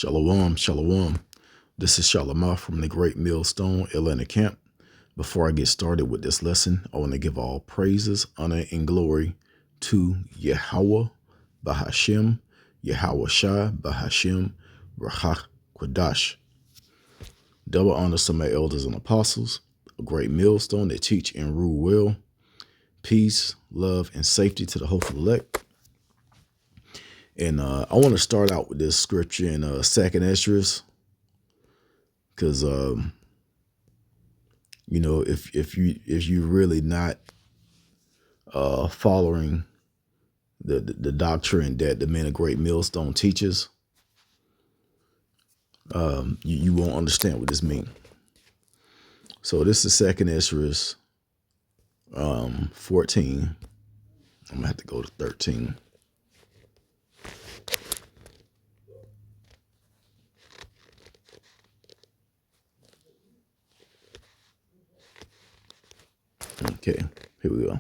Shalom, shalom. This is Shalamah from the Great Millstone Atlanta camp. Before I get started with this lesson, I want to give all praises, honor, and glory to Yahweh, Bahashem, Yahweh Shai, Bahashem, Rahach Quadash. Double honor to my elders and apostles, a great millstone that teach and rule well. Peace, love, and safety to the hopeful elect. And I want to start out with this scripture in 2nd Esdras, because if you really not following the doctrine that the men of Great Millstone teaches, you won't understand what this means. So this is 2nd Esdras 14. I'm gonna have to go to 13. Okay, here we go.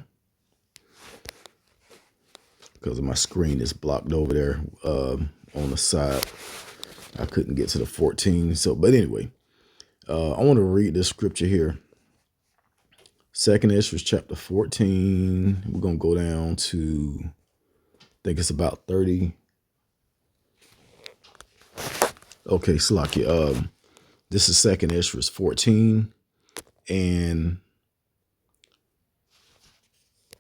Because my screen is blocked over there on the side, I couldn't get to the 14. So, but anyway, I want to read this scripture here. 2nd Esdras chapter 14. We're gonna go down to, I think it's about 30. Okay, Salakia. This is 2nd Esdras 14, and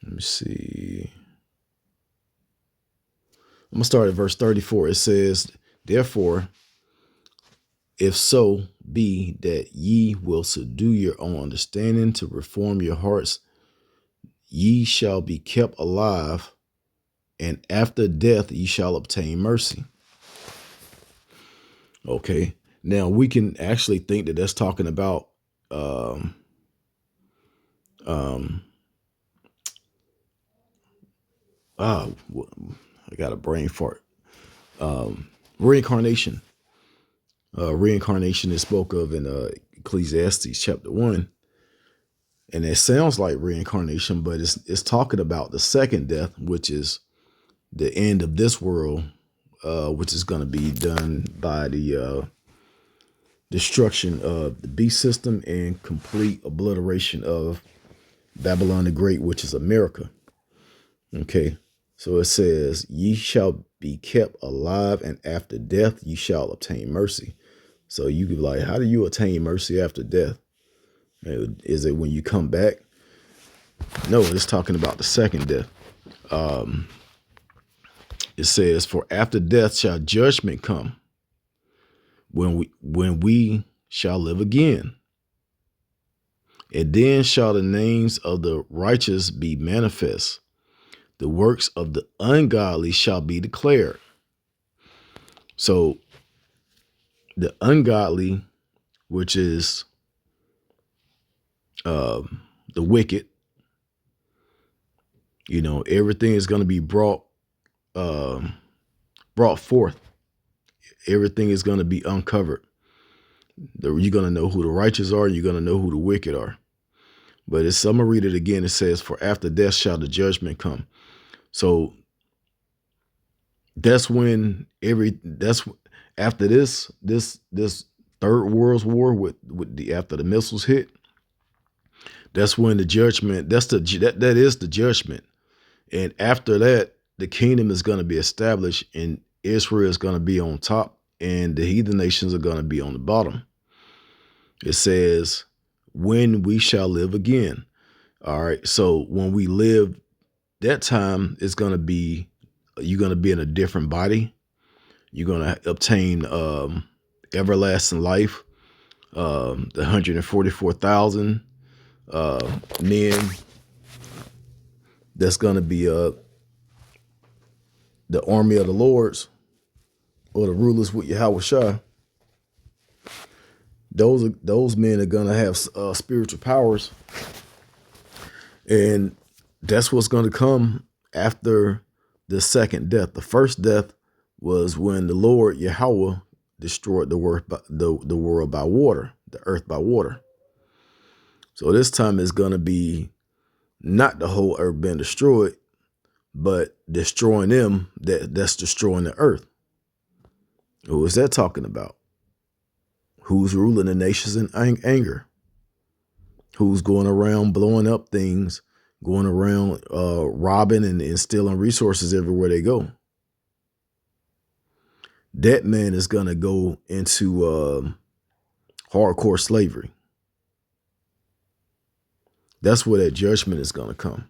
let me see. I'm going to start at verse 34. It says, "Therefore, if so be that ye will subdue your own understanding to reform your hearts, ye shall be kept alive, and after death ye shall obtain mercy." Okay, now we can actually think that that's talking about I got a brain fart. Reincarnation. Reincarnation is spoke of in Ecclesiastes chapter 1. And it sounds like reincarnation, but it's talking about the second death, which is the end of this world, which is going to be done by the destruction of the beast system and complete obliteration of Babylon the Great, which is America. Okay. So it says, ye shall be kept alive, and after death ye shall obtain mercy. So you could be like, how do you attain mercy after death? Is it when you come back? No, it's talking about the second death. It says, for after death shall judgment come, when we shall live again. And then shall the names of the righteous be manifest. The works of the ungodly shall be declared. So the ungodly, which is the wicked, everything is going to be brought forth. Everything is going to be uncovered. You're going to know who the righteous are. You're going to know who the wicked are. But I'm going to read it again. It says, for after death shall the judgment come. So that's when after this third world war with after the missiles hit, that's when the judgment, that is the judgment. And after that, the kingdom is going to be established, and Israel is going to be on top, and the heathen nations are going to be on the bottom. It says, when we shall live again. All right. So when we live, that time is going to be, you're going to be in a different body. You're going to obtain everlasting life. The 144,000 men. That's going to be the army of the lords, or the rulers with Yahweh Shai. Those men are going to have spiritual powers. And that's what's going to come after the second death. The first death was when the Lord Yahweh destroyed the world by water, the earth by water. So this time is going to be not the whole earth being destroyed, but destroying them, that's destroying the earth. Who is that talking about? Who's ruling the nations in anger? Who's going around blowing up things, going around robbing and stealing resources everywhere they go? That man is going to go into hardcore slavery. That's where that judgment is going to come.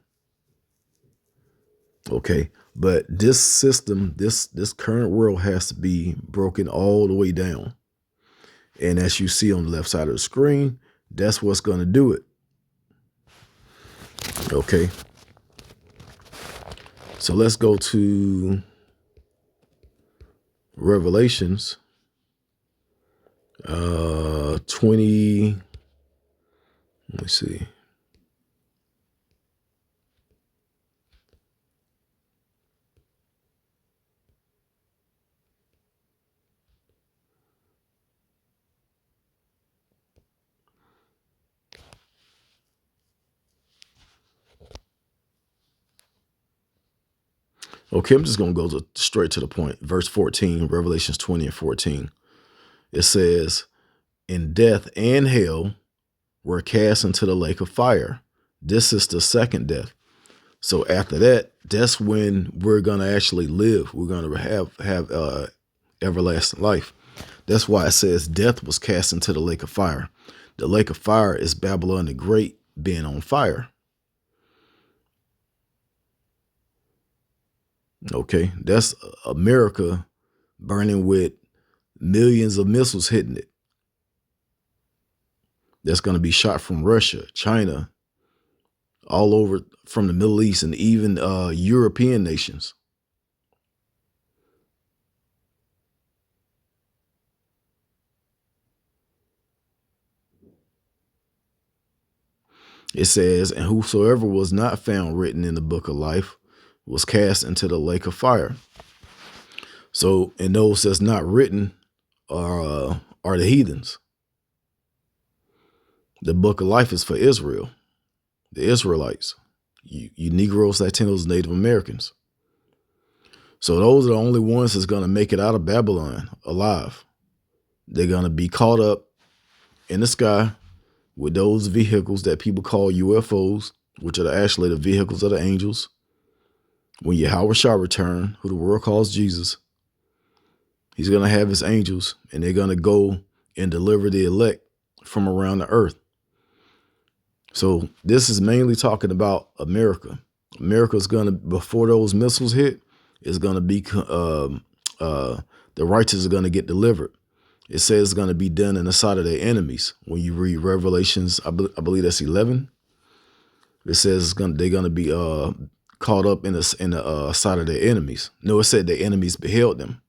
Okay. But this system, this current world has to be broken all the way down. And as you see on the left side of the screen, that's what's going to do it. Okay. So let's go to Revelations 20. Let me see. Okay, I'm just going to go straight to the point. Verse 14, Revelations 20 and 14. It says, "And death and hell were cast into the lake of fire." This is the second death. So after that, that's when we're going to actually live. We're going to have everlasting life. That's why it says death was cast into the lake of fire. The lake of fire is Babylon the Great being on fire. Okay, that's America burning with millions of missiles hitting it. That's going to be shot from Russia, China, all over from the Middle East, and even European nations. It says, "And whosoever was not found written in the book of life was cast into the lake of fire." So, and those that's not written are the heathens. The book of life is for Israel, the Israelites, you Negroes, Latinos, Native Americans. So those are the only ones that's going to make it out of Babylon alive. They're going to be caught up in the sky with those vehicles that people call UFOs, which are actually the vehicles of the angels. When Yahweh shall return, who the world calls Jesus, he's going to have his angels, and they're going to go and deliver the elect from around the earth. So this is mainly talking about America. America's going to, before those missiles hit, is going to be, the righteous are going to get delivered. It says it's going to be done in the sight of their enemies. When you read Revelations, I believe that's 11. It says they're going to be caught up in the sight of their enemies. No, it said their enemies beheld them.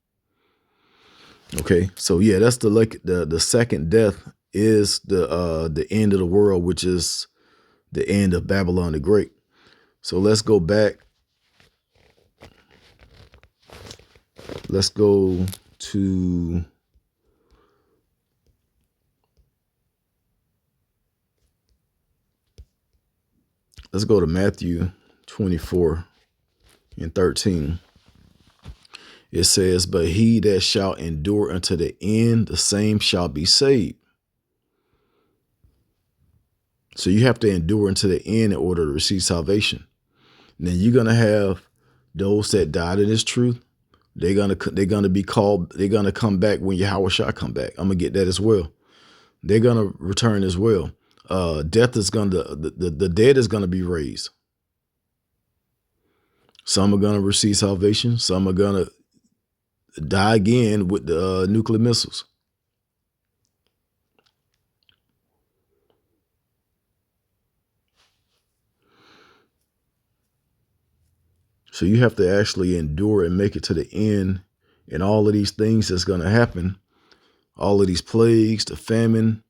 Okay, so yeah, that's the second death is the end of the world, which is the end of Babylon the Great. So let's go back. Let's go to Matthew 24 and 13. It says, "But he that shall endure unto the end, the same shall be saved." So you have to endure unto the end in order to receive salvation. And then you're gonna have those that died in this truth. They're gonna be called. They're gonna come back when Yahweh shall come back. I'm gonna get that as well. They're gonna return as well. Death is the dead is gonna be raised. Some are gonna receive salvation. Some are gonna die again with the nuclear missiles. So you have to actually endure and make it to the end. And all of these things that's going to happen, all of these plagues, the famine,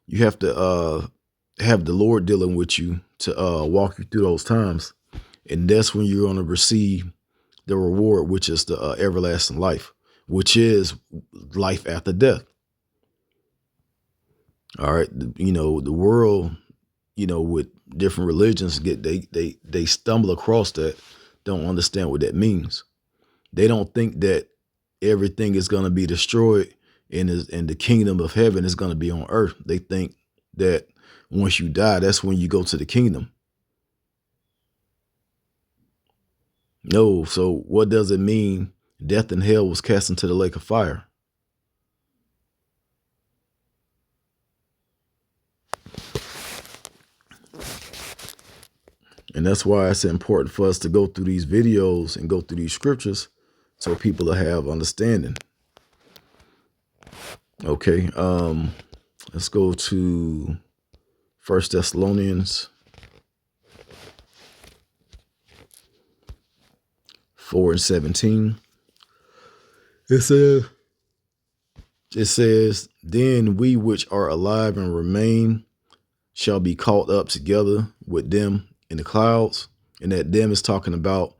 you have to have the Lord dealing with you to walk you through those times. And that's when you're going to receive the reward, which is the everlasting life, which is life after death. All right. You know, the world, you know, with different religions they stumble across that, don't understand what that means. They don't think that everything is going to be destroyed and the kingdom of heaven is going to be on earth. They think that once you die, that's when you go to the kingdom. No. So what does it mean? Death and hell was cast into the lake of fire. And that's why it's important for us to go through these videos and go through these scriptures so people will have understanding. Okay, let's go to 1 Thessalonians 4:17. It says, then we which are alive and remain shall be caught up together with them in the clouds. And that them is talking about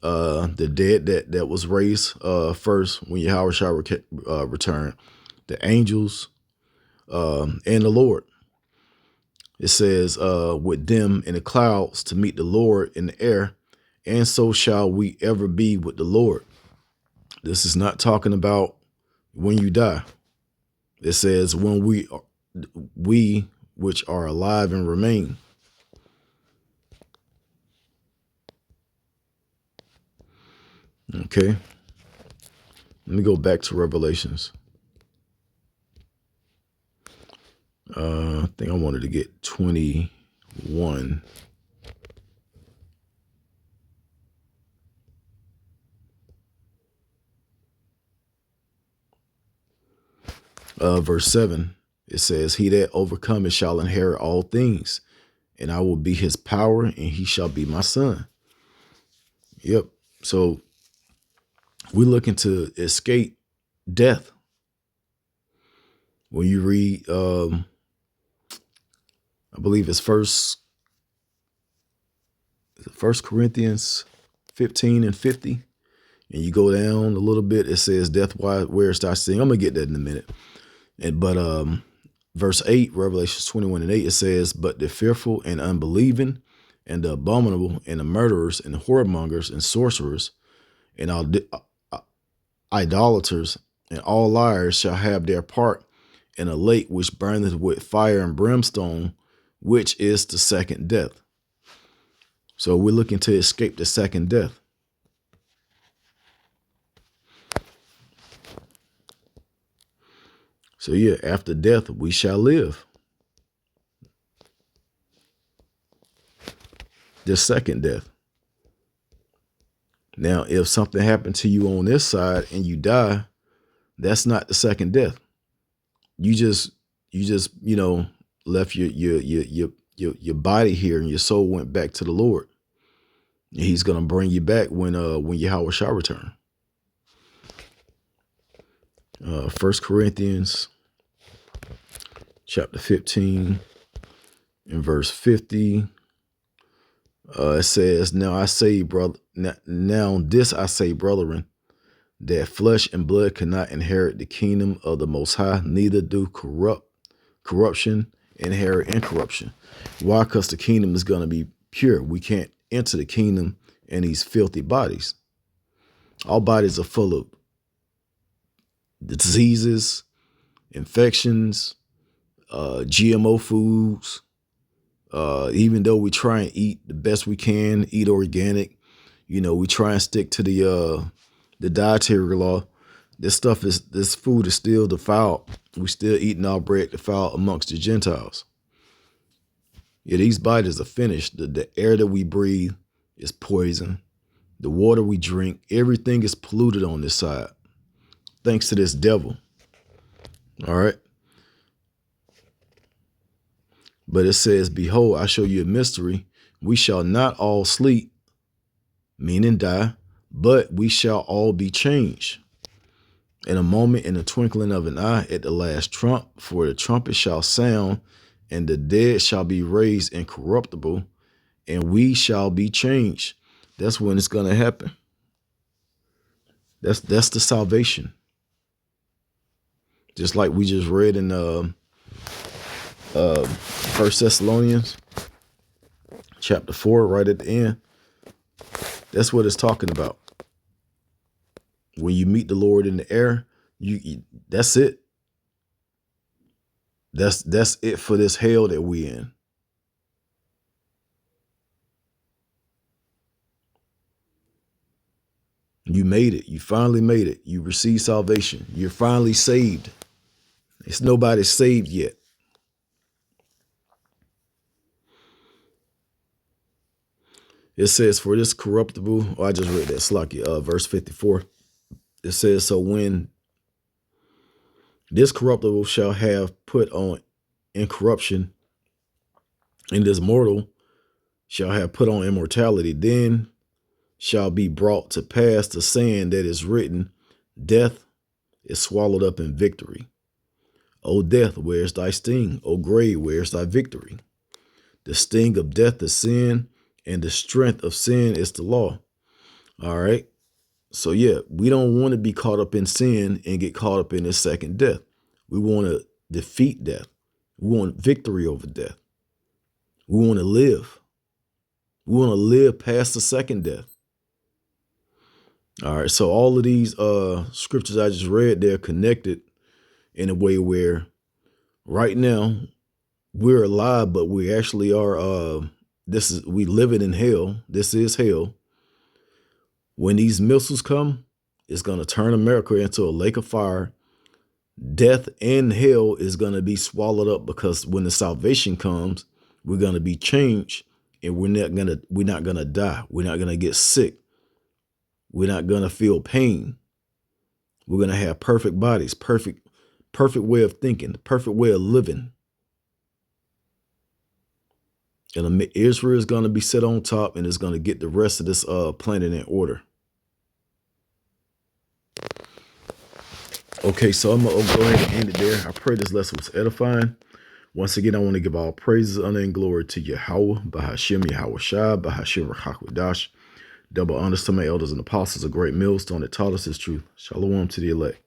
the dead that was raised first when Yahweh shall return, the angels and the Lord. It says with them in the clouds to meet the Lord in the air, and so shall we ever be with the Lord. This is not talking about when you die. It says when we which are alive and remain. Okay. Let me go back to Revelations. I think I wanted to get 21. Verse 7, it says, he that overcometh shall inherit all things, and I will be his power, and he shall be my son. Yep. So we're looking to escape death. When you read, I believe it's First Corinthians 15 and 50, and you go down a little bit, it says, death, where is thy sting? I'm gonna get that in a minute. But verse 8, Revelation 21 and 8, it says, but the fearful and unbelieving and the abominable and the murderers and the whoremongers and sorcerers and all idolaters and all liars shall have their part in a lake which burneth with fire and brimstone, which is the second death. So we're looking to escape the second death. So yeah, after death, we shall live. The second death. Now, if something happened to you on this side and you die, that's not the second death. You just, you know, left your body here and your soul went back to the Lord. And he's going to bring you back when Yahweh shall return. 1 Corinthians chapter 15 and verse 50. It says, now I say, brother, now this I say, brethren, that flesh and blood cannot inherit the kingdom of the Most High, neither do corruption inherit incorruption. Why? Because the kingdom is going to be pure. We can't enter the kingdom in these filthy bodies. Our bodies are full of diseases, infections, GMO foods. Even though we try and eat the best we can, eat organic, you know, we try and stick to the dietary law. This food is still defiled. We still eating our bread defiled amongst the Gentiles. Yeah, these bodies are finished. The air that we breathe is poison. The water we drink, everything is polluted on this side, thanks to this devil. All right. But it says, behold, I show you a mystery. We shall not all sleep, meaning die, but we shall all be changed. In a moment, in the twinkling of an eye, at the last trump, for the trumpet shall sound, and the dead shall be raised incorruptible, and we shall be changed. That's when it's going to happen. That's the salvation. Just like we just read in 1 Thessalonians chapter 4, right at the end. That's what it's talking about. When you meet the Lord in the air, that's it. That's it for this hell that we in. You made it. You finally made it. You received salvation. You're finally saved. It's nobody saved yet. It says, for this corruptible, oh, I just read that, Slacky, verse 54. It says, so when this corruptible shall have put on incorruption, and this mortal shall have put on immortality, then shall be brought to pass the saying that is written, death is swallowed up in victory. O death, where's thy sting? O grave, where's thy victory? The sting of death is sin, and the strength of sin is the law. All right. So yeah, we don't want to be caught up in sin and get caught up in this second death. We want to defeat death. We want victory over death. We want to live. We want to live past the second death. All right. So all of these scriptures I just read, they're connected in a way where right now we're alive, but we actually are, we living in hell. This is hell. When these missiles come, it's going to turn America into a lake of fire. Death and hell is going to be swallowed up, because when the salvation comes, we're going to be changed, and we're not going to die. We're not going to get sick. We're not going to feel pain. We're going to have perfect bodies, perfect way of thinking, perfect way of living. And Israel is going to be set on top, and is going to get the rest of this planet in order. Okay, so I'm going to go ahead and end it there. I pray this lesson was edifying. Once again, I want to give all praises, honor, and glory to Yahweh, Bahashim, Yahweh Shai, Bahashim, Rachakwadash. Double honors to my elders and apostles, a great millstone that taught us his truth. Shalom to the elect.